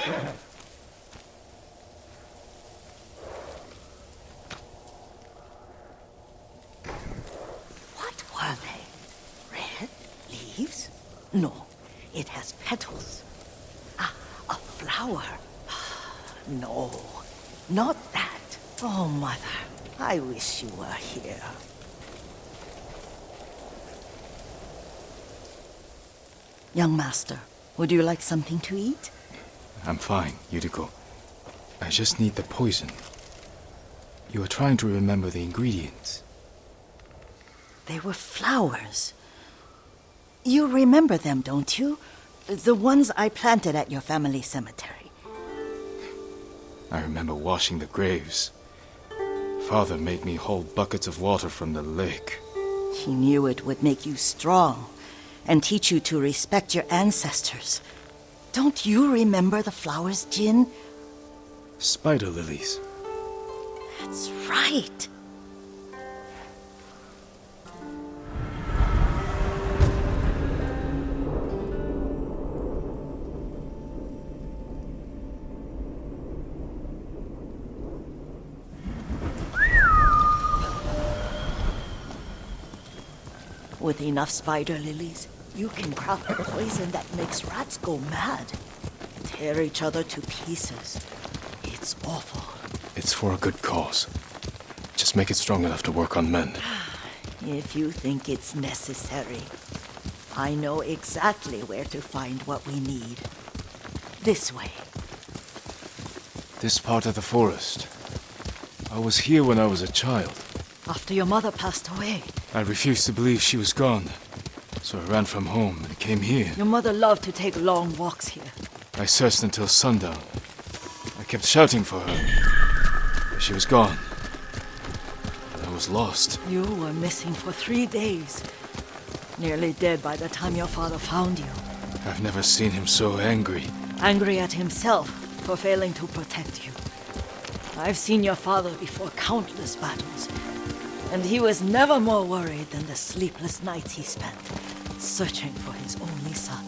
What were they? Red leaves? No, it has petals. Ah, a flower. No, not that. Oh, Mother, I wish you were here. Young master, would you like something to eat? I'm fine, Yuriko. I just need the poison. You are trying to remember the ingredients. They were flowers. You remember them, don't you? The ones I planted at your family cemetery. I remember washing the graves. Father made me hold buckets of water from the lake. He knew it would make you strong and teach you to respect your ancestors. Don't you remember the flowers, Jin? Spider lilies. That's right. With enough spider lilies, you can craft a poison that makes rats go mad. Tear each other to pieces. It's awful. It's for a good cause. Just make it strong enough to work on men. If you think it's necessary, I know exactly where to find what we need. This way. This part of the forest. I was here when I was a child. After your mother passed away. I refused to believe she was gone. So I ran from home and came here. Your mother loved to take long walks here. I searched until sundown. I kept shouting for her. But she was gone. I was lost. You were missing for 3 days. Nearly dead by the time your father found you. I've never seen him so angry. Angry at himself for failing to protect you. I've seen your father before countless battles. And he was never more worried than the sleepless nights he spent searching for his only son.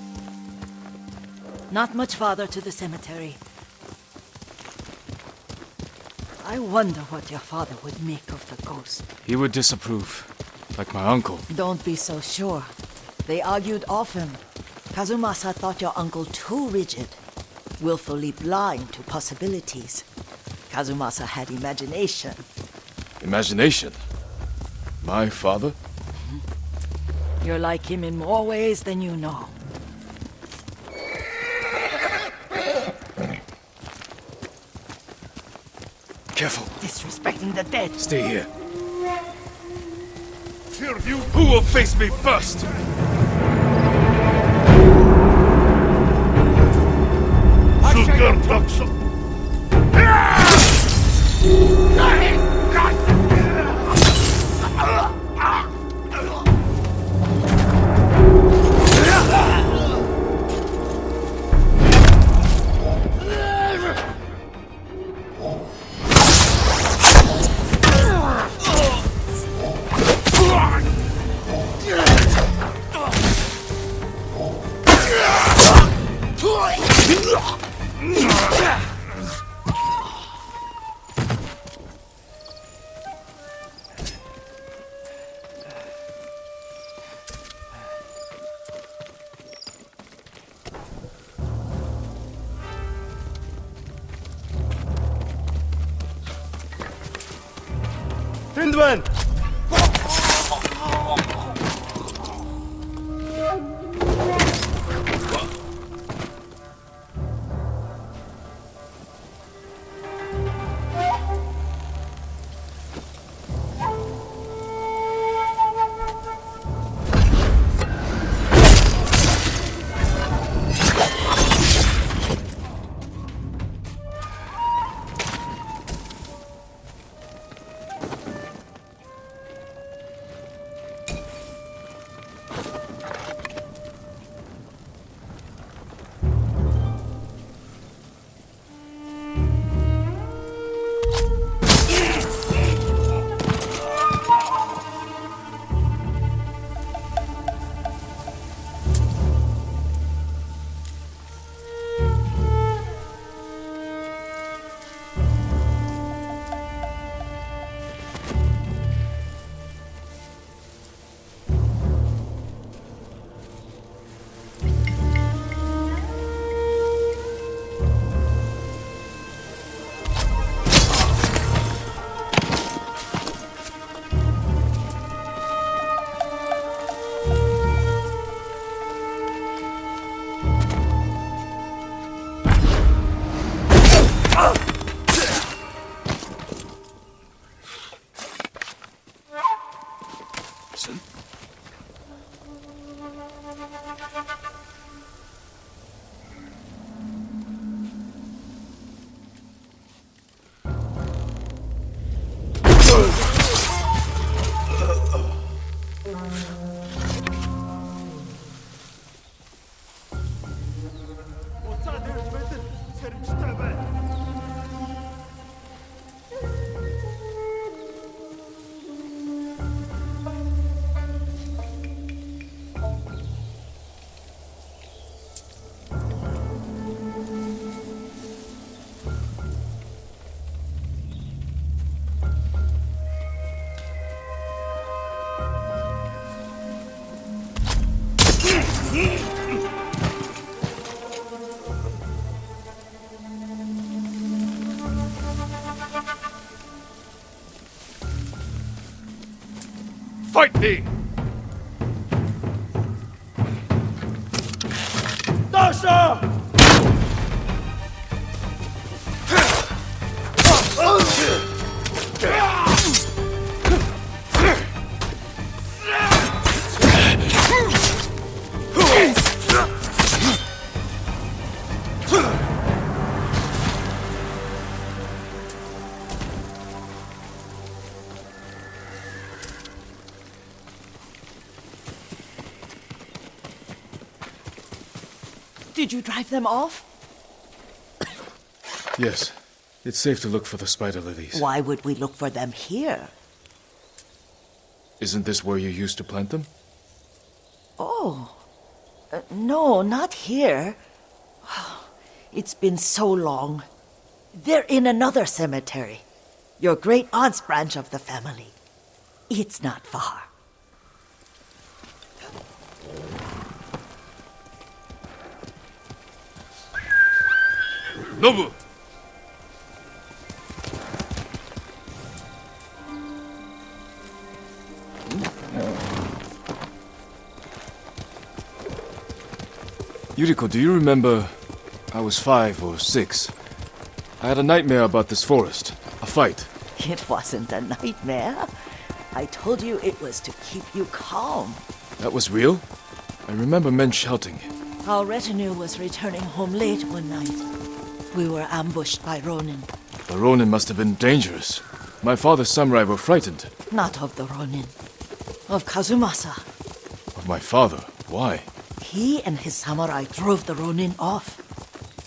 Not much farther to the cemetery. I wonder what your father would make of the ghost. He would disapprove, like my uncle. Don't be so sure. They argued often. Kazumasa thought your uncle too rigid, willfully blind to possibilities. Kazumasa had imagination. Imagination? My father? You're like him in more ways than you know. Careful. Disrespecting the dead. Stay here. Who will face me first? Hindman! Listen. Fight me! Dasha! Did you drive them off? Yes. It's safe to look for the spider lilies. Why would we look for them here? Isn't this where you used to plant them? Oh. No, not here. It's been so long. They're in another cemetery. Your great aunt's branch of the family. It's not far. Nobu! Yuriko, do you remember? I was 5 or 6. I had a nightmare about this forest. A fight. It wasn't a nightmare. I told you it was to keep you calm. That was real? I remember men shouting. Our retinue was returning home late one night. We were ambushed by Ronin. The Ronin must have been dangerous. My father's samurai were frightened. Not of the Ronin. Of Kazumasa. Of my father? Why? He and his samurai drove the Ronin off.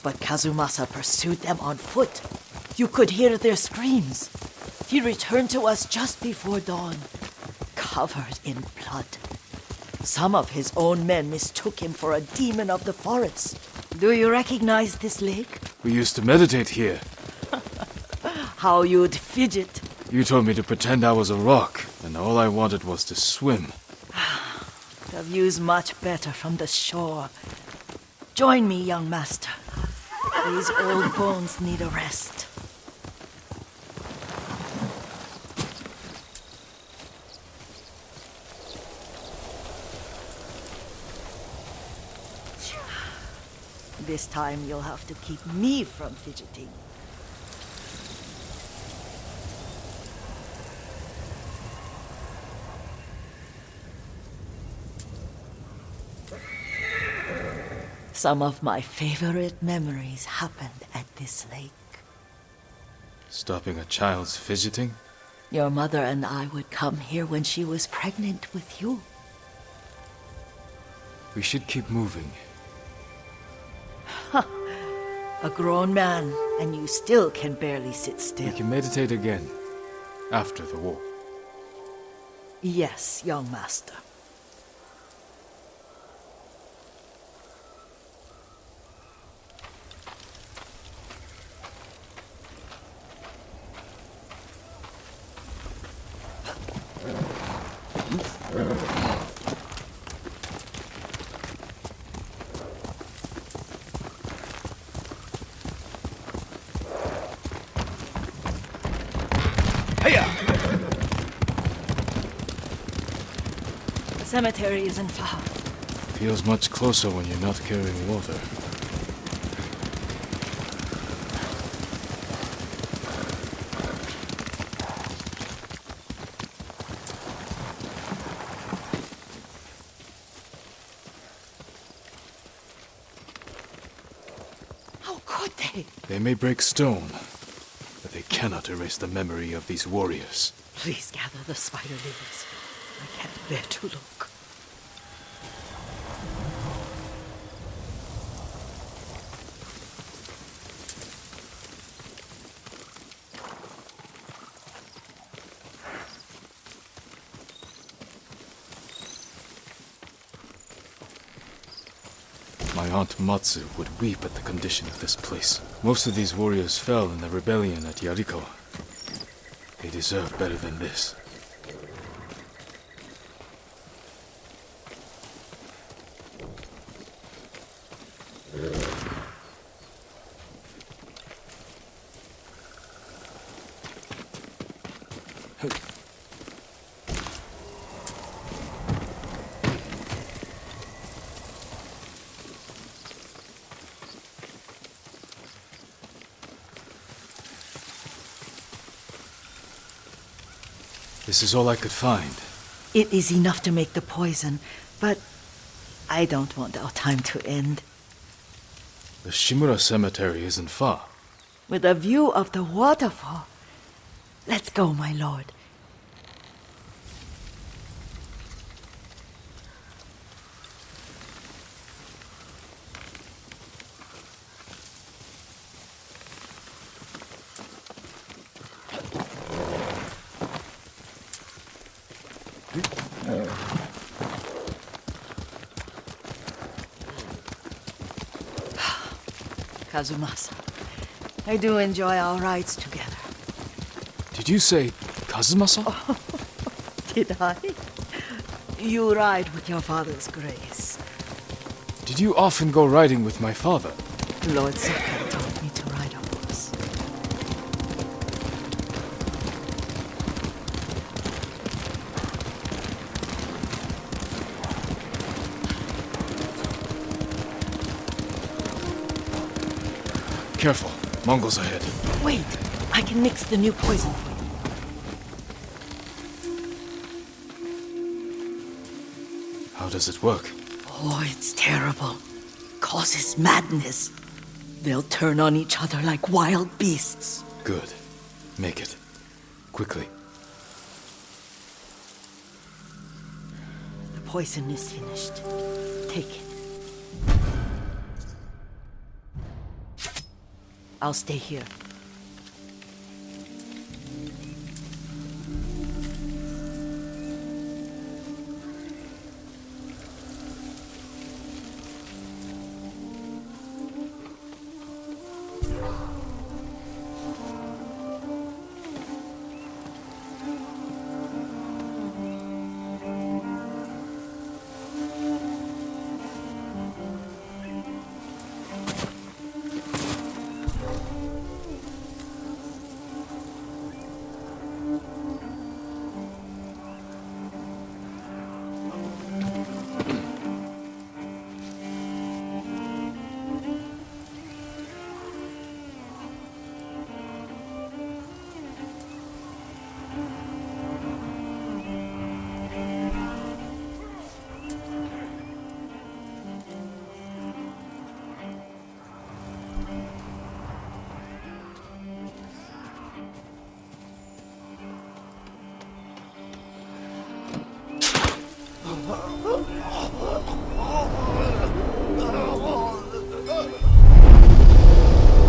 But Kazumasa pursued them on foot. You could hear their screams. He returned to us just before dawn, covered in blood. Some of his own men mistook him for a demon of the forest. Do you recognize this lake? We used to meditate here. How you'd fidget. You told me to pretend I was a rock, and all I wanted was to swim. The view's much better from the shore. Join me, young master. These old bones need a rest. This time you'll have to keep me from fidgeting. Some of my favorite memories happened at this lake. Stopping a child's fidgeting? Your mother and I would come here when she was pregnant with you. We should keep moving. A grown man, and you still can barely sit still. We can meditate again. After the war. Yes, young master. The cemetery isn't far. Feels much closer when you're not carrying water. could they? They may break stone, but they cannot erase the memory of these warriors. Please gather the spider lilies. I can't bear to look. My aunt Matsu would weep at the condition of this place. Most of these warriors fell in the rebellion at Yarikawa. They deserve better than this. This is all I could find. It is enough to make the poison, but I don't want our time to end. The Shimura Cemetery isn't far. With a view of the waterfall. Let's go, my lord. Kazumasa, I do enjoy our rides together. Did you say Kazumasa? Did I? You ride with your father's grace. Did you often go riding with my father? Lord Sokka taught me to ride a horse. Careful. Mongols ahead. Wait, I can mix the new poison for you. How does it work? Oh, it's terrible. Causes madness. They'll turn on each other like wild beasts. Good. Make it. Quickly. The poison is finished. Take it. I'll stay here.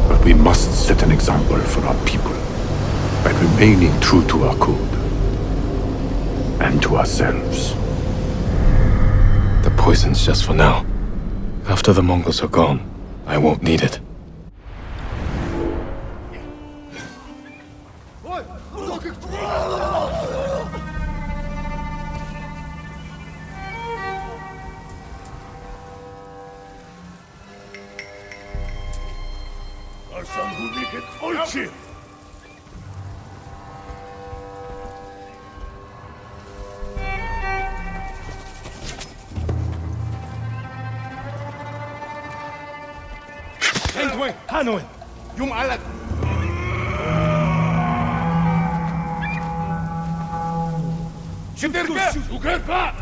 But we must set an example for our people by remaining true to our code and to ourselves. The poison's just for now. After the Mongols are gone, I won't need it. Hanoi, yung alat. Şüpher ka! Şüpher ka!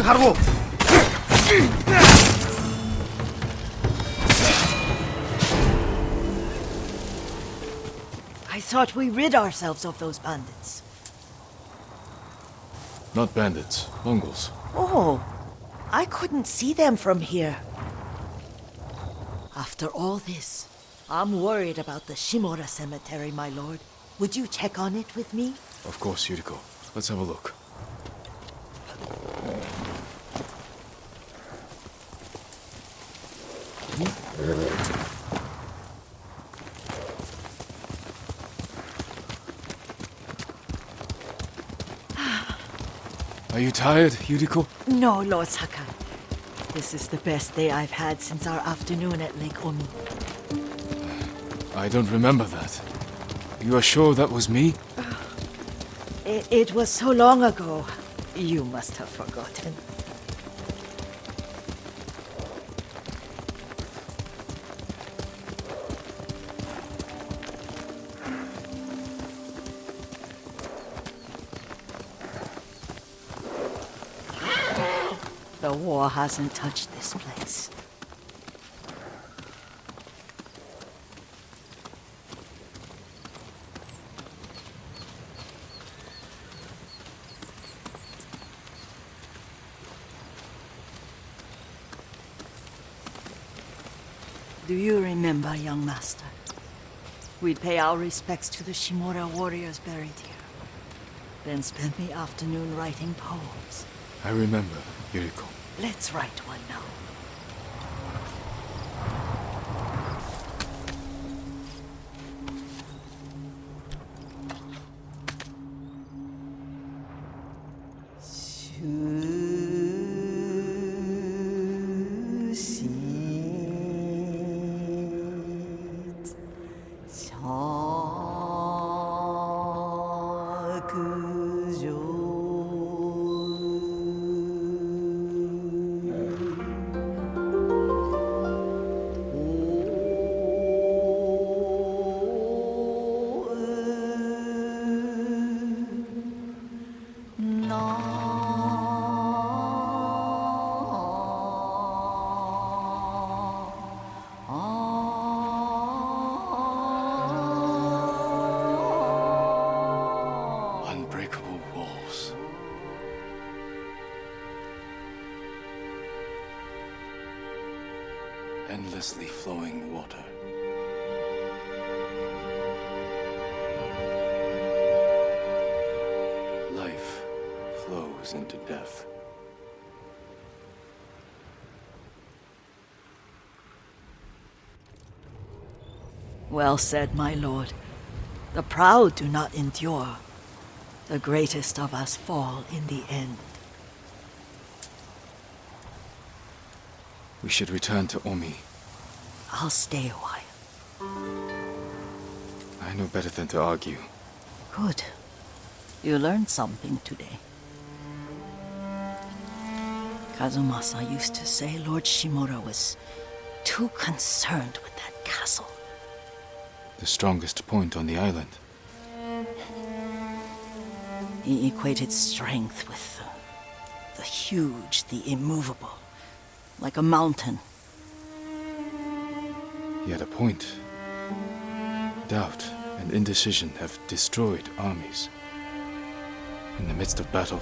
하라고. I thought we rid ourselves of those bandits. Not bandits, Mongols. Oh, I couldn't see them from here. After all this, I'm worried about the Shimura cemetery, my lord. Would you check on it with me? Of course, Yuriko. Let's have a look. Are you tired, Yuriko? No, Lord Sakai. This is the best day I've had since our afternoon at Lake Omi. I don't remember that. You are sure that was me? It was so long ago. You must have forgotten. The war hasn't touched this place. Do you remember, young master? We'd pay our respects to the Shimura warriors buried here. Then spend the afternoon writing poems. I remember, Yuriko. Let's write one now. Unbreakable walls. Endlessly flowing water. Life flows into death. Well said, my lord. The proud do not endure. The greatest of us fall in the end. We should return to Omi. I'll stay a while. I know better than to argue. Good. You learned something today. Kazumasa used to say Lord Shimura was too concerned with that castle. The strongest point on the island. He equated strength with the huge, the immovable, like a mountain. He had a point. Doubt and indecision have destroyed armies. In the midst of battle,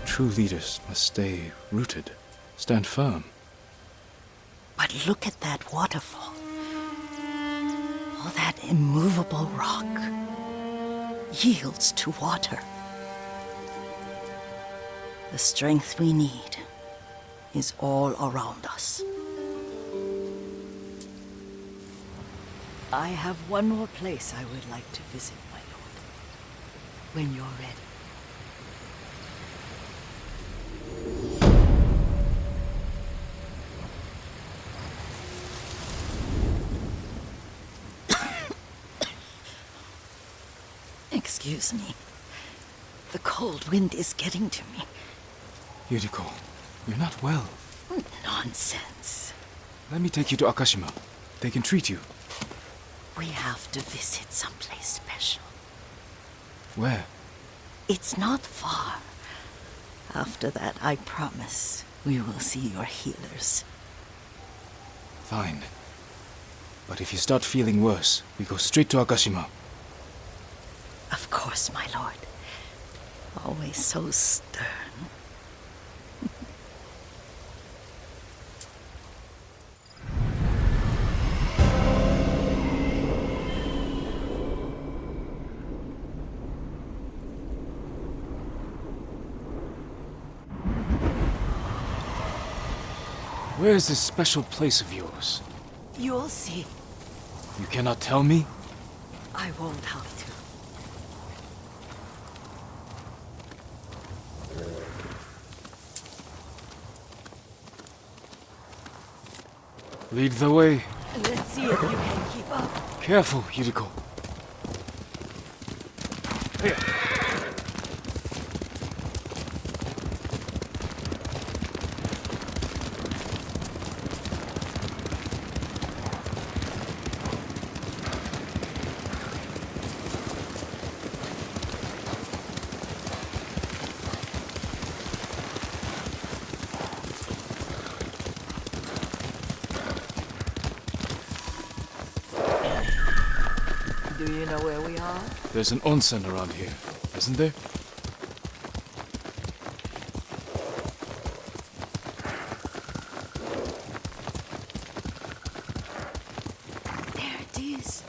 true leaders must stay rooted, stand firm. But look at that waterfall. All that immovable rock yields to water. The strength we need is all around us. I have one more place I would like to visit, my lord. When you're ready. Excuse me. The cold wind is getting to me. Yuriko, you're not well. Nonsense. Let me take you to Akashima. They can treat you. We have to visit someplace special. Where? It's not far. After that, I promise, we will see your healers. Fine. But if you start feeling worse, we go straight to Akashima. Of course, my lord. Always so stern. Where is this special place of yours? You'll see. You cannot tell me? I won't have to. Lead the way. Let's see if you can keep up. Careful, Yuriko. Here. Do you know where we are? There's an onsen around here, isn't there? There it is.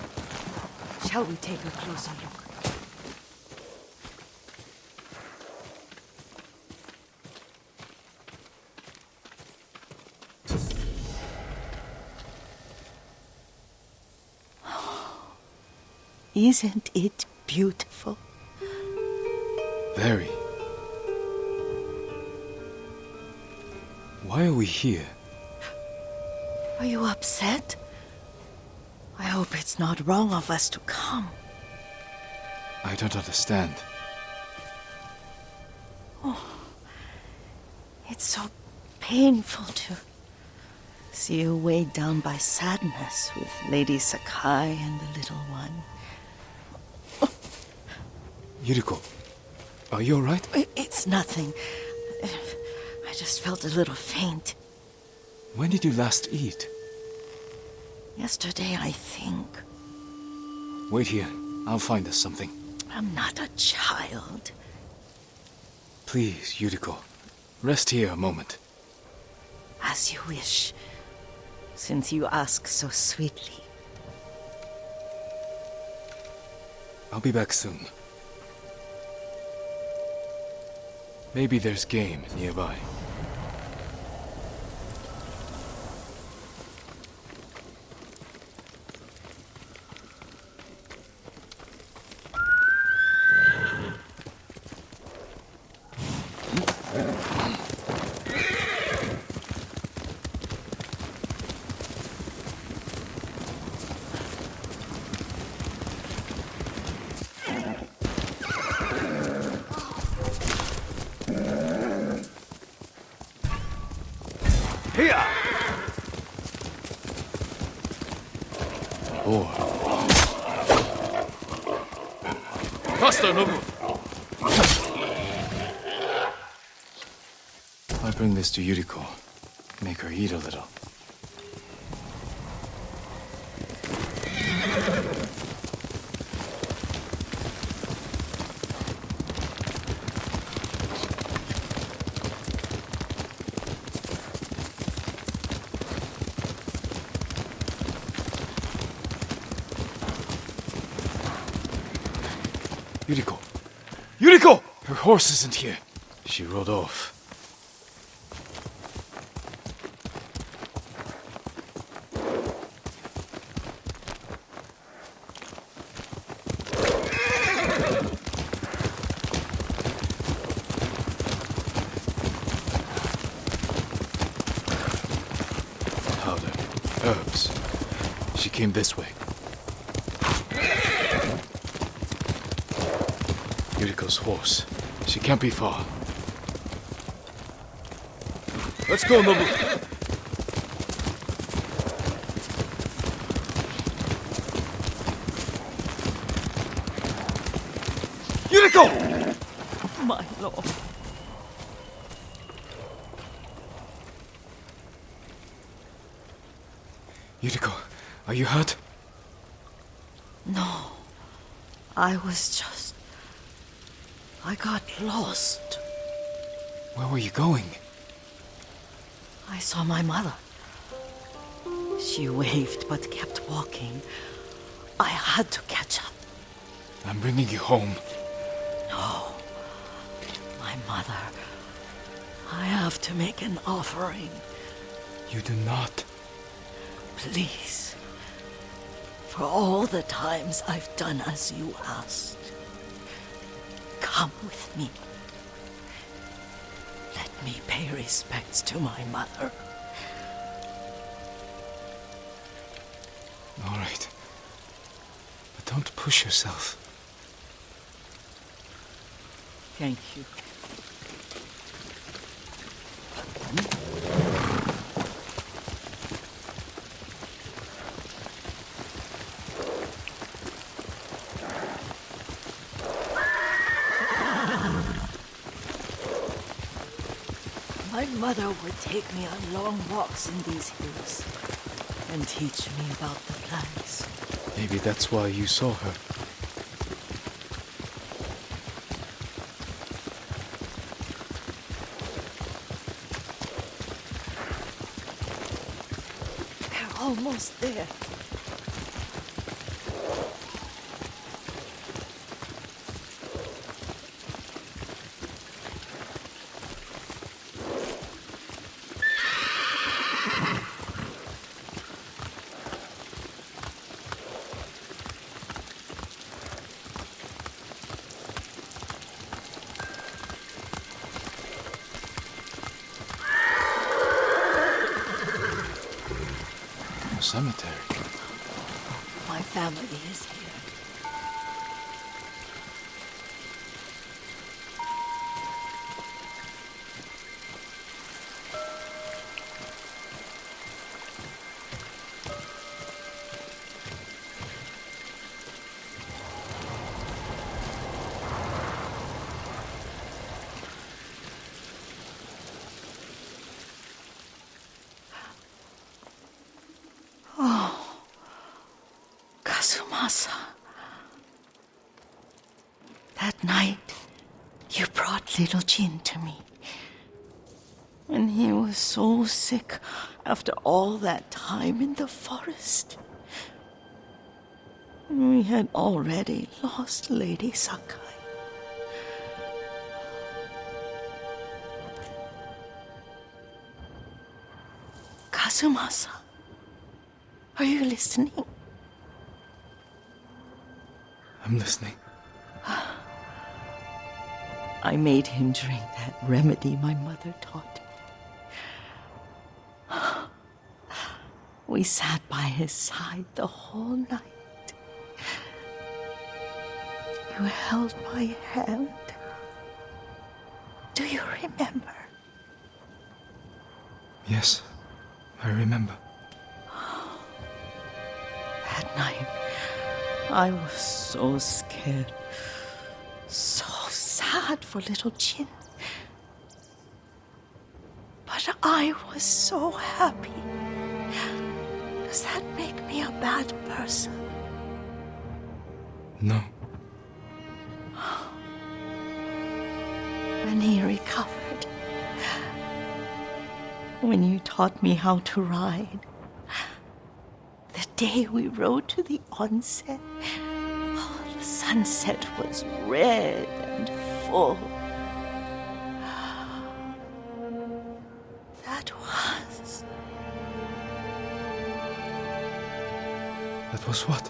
Shall we take a closer look? Isn't it beautiful? Very. Why are we here? Are you upset? I hope it's not wrong of us to come. I don't understand. It's so painful to see you weighed down by sadness with Lady Sakai and the little one. Yuriko, are you alright? It's nothing. I just felt a little faint. When did you last eat? Yesterday, I think. Wait here. I'll find us something. I'm not a child. Please, Yuriko. Rest here a moment. As you wish, since you ask so sweetly. I'll be back soon. Maybe there's game nearby. before. Faster, Nobu! I bring this to Yuriko. Make her eat a little. Yuriko! Yuriko! Her horse isn't here. She rode off. Powder. Herbs. She came this way. Yuriko's horse. She can't be far. Let's go, Nobu! Yuriko! My lord. Yuriko, are you hurt? No. I got lost. Where were you going? I saw my mother. She waved but kept walking. I had to catch up. I'm bringing you home. No. My mother. I have to make an offering. You do not. Please. For all the times I've done as you asked. Come with me. Let me pay respects to my mother. All right. But don't push yourself. Thank you. My mother would take me on long walks in these hills and teach me about the plants. Maybe that's why you saw her. We're almost there. Cemetery. My family is here. Kazumasa. That night, you brought little Jin to me. When he was so sick after all that time in the forest. We had already lost Lady Sakai. Kazumasa, are you listening? I'm listening. I made him drink that remedy my mother taught me. We sat by his side the whole night. You held my hand. Do you remember? Yes, I remember. That night. I was so scared. So sad for little Jin. But I was so happy. Does that make me a bad person? No. When he recovered, when you taught me how to ride, the day we rode to the onsen, oh, the sunset was red and full. That was what?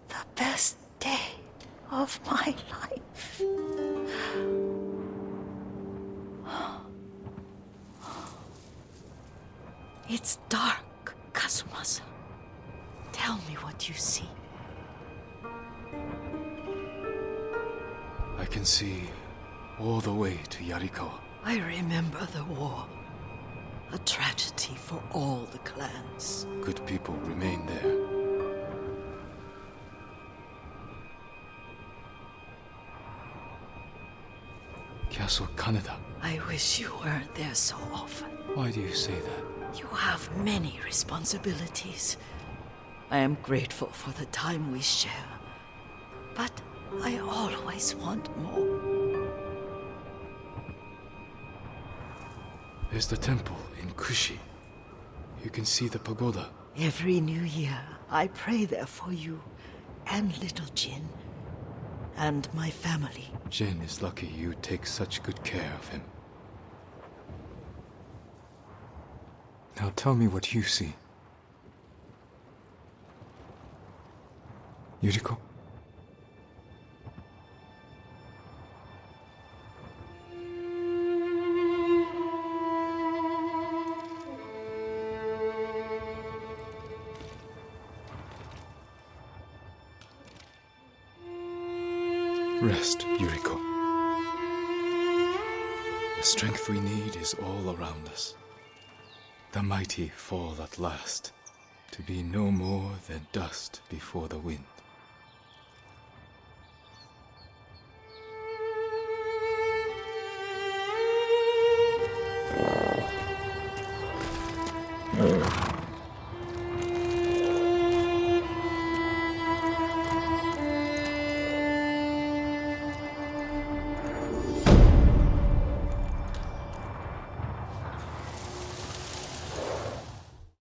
The best day of my life. It's dark, Kazumasa. Tell me what you see. I can see all the way to Yarikawa. I remember the war. A tragedy for all the clans. Good people remain there. Castle Kaneda. I wish you weren't there so often. Why do you say that? You have many responsibilities. I am grateful for the time we share. But I always want more. There's the temple in Kushi. You can see the pagoda. Every new year, I pray there for you and little Jin and my family. Jin is lucky you take such good care of him. Now tell me what you see. Yuriko? Rest, Yuriko. The strength we need is all around us. The mighty fall at last, to be no more than dust before the wind.